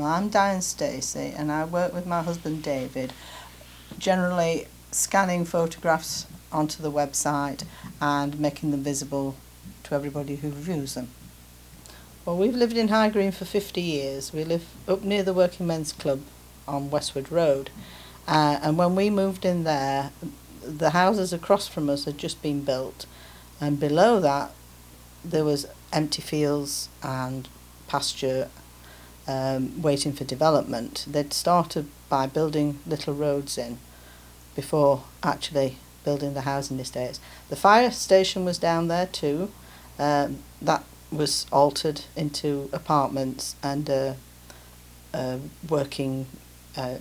I'm Diane Stacey, and I work with my husband David, generally scanning photographs onto the website and making them visible to everybody who views them. Well, we've lived in High Green for 50 years. We live up near the Working Men's Club on Westwood Road, and when we moved in there, the houses across from us had just been built, and below that there was empty fields and pasture waiting for development. They'd started by building little roads in before actually building the housing estates. The fire station was down there too. That was altered into apartments and a working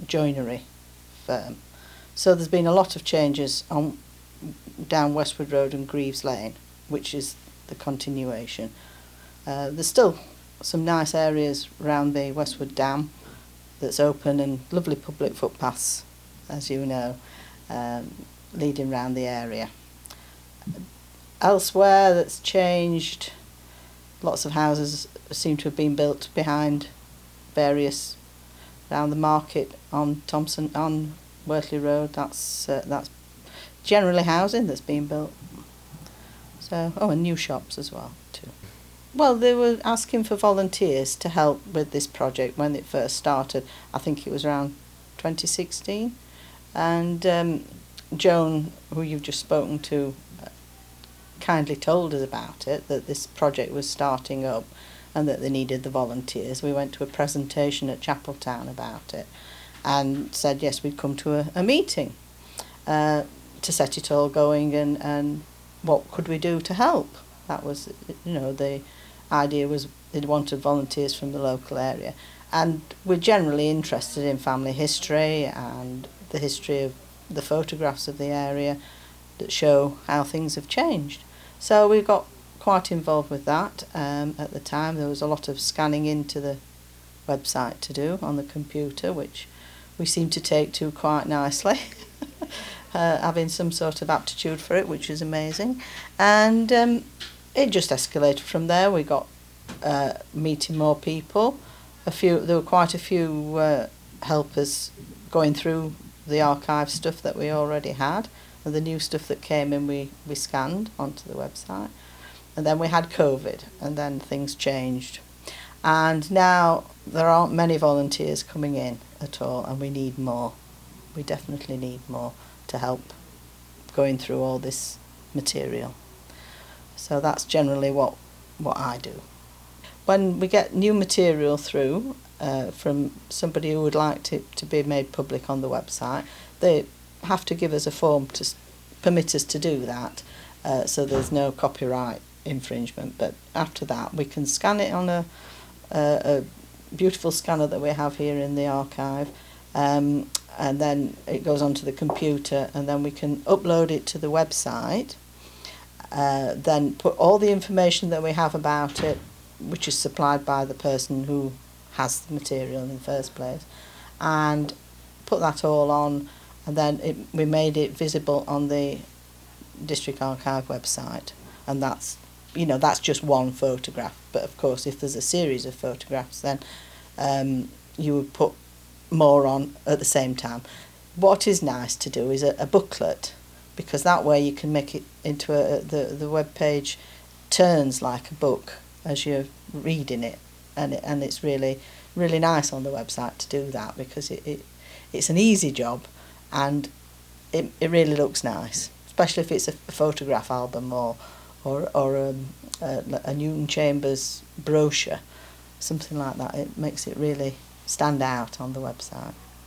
joinery firm. So there's been a lot of changes on down Westwood Road and Greaves Lane, which is the continuation. There's still some nice areas around the Westwood Dam that's open, and lovely public footpaths, as you know, leading around the area. Elsewhere that's changed, lots of houses seem to have been built behind various, around the market on Wortley Road. That's generally housing that's been built. So, and new shops as well too. Well, they were asking for volunteers to help with this project when it first started. I think it was around 2016, and Joan, who you've just spoken to, kindly told us about it, that this project was starting up and that they needed the volunteers. We went to a presentation at Chapeltown about it and said yes, we'd come to a meeting to set it all going, and what could we do to help. That was, the idea was they wanted volunteers from the local area, and we're generally interested in family history and the history of the photographs of the area that show how things have changed. So we got quite involved with that. At the time there was a lot of scanning into the website to do on the computer, which we seemed to take to quite nicely, having some sort of aptitude for it, which is amazing. And it just escalated from there. We got meeting more people. There were quite a few helpers going through the archive stuff that we already had, and the new stuff that came in we scanned onto the website. And then we had COVID, and then things changed. And now there aren't many volunteers coming in at all, and we need more. We definitely need more to help going through all this material. So that's generally what I do. When we get new material through from somebody who would like to be made public on the website, they have to give us a form to permit us to do that, so there's no copyright infringement. But after that we can scan it on a beautiful scanner that we have here in the archive, and then it goes onto the computer, and then we can upload it to the website, then put all the information that we have about it, which is supplied by the person who has the material in the first place, and put that all on, and then we made it visible on the District Archive website. And that's just one photograph, but of course if there's a series of photographs, then you would put more on at the same time. What is nice to do is a booklet, because that way you can make it into the web page turns like a book as you're reading it, and it's really nice on the website to do that, because it's an easy job, and it really looks nice, especially if it's a photograph album or a Newton Chambers brochure, something like that. It makes it really stand out on the website.